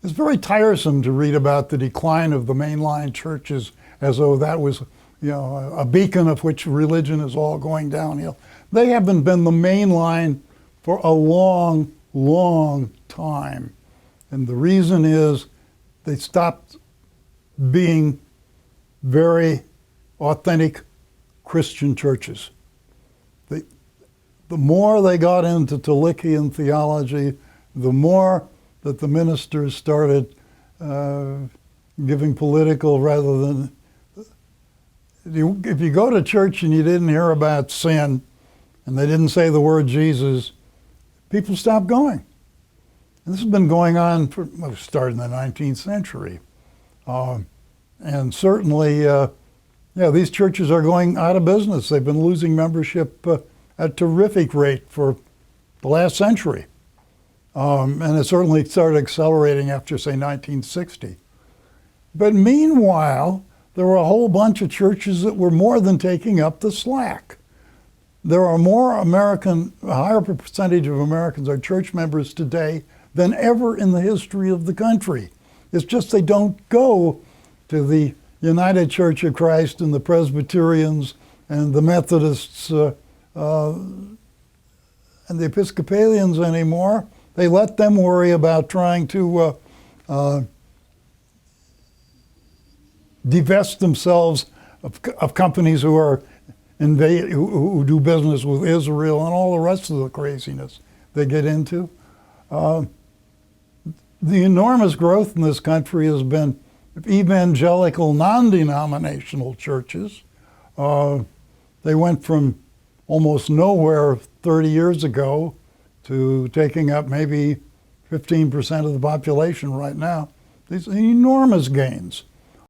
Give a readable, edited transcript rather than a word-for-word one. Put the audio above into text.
It's very tiresome to read about the decline of the mainline churches as though that was, a beacon of which religion is all going downhill. They haven't been the mainline for a long, long time. And the reason is they stopped being very authentic Christian churches. The more they got into Tillichian theology, the more that the ministers started giving political rather than... If you go to church and you didn't hear about sin and they didn't say the word Jesus, people stopped going. And this has been going on started in the 19th century. And certainly, these churches are going out of business. They've been losing membership at a terrific rate for the last century. And it certainly started accelerating after, say, 1960. But meanwhile, there were a whole bunch of churches that were more than taking up the slack. There are a higher percentage of Americans are church members today than ever in the history of the country. It's just they don't go to the United Church of Christ and the Presbyterians and the Methodists and the Episcopalians anymore. They let them worry about trying to divest themselves of companies who do business with Israel and all the rest of the craziness they get into. The enormous growth in this country has been evangelical, non-denominational churches. They went from almost nowhere 30 years ago to taking up maybe 15% of the population right now. These enormous gains.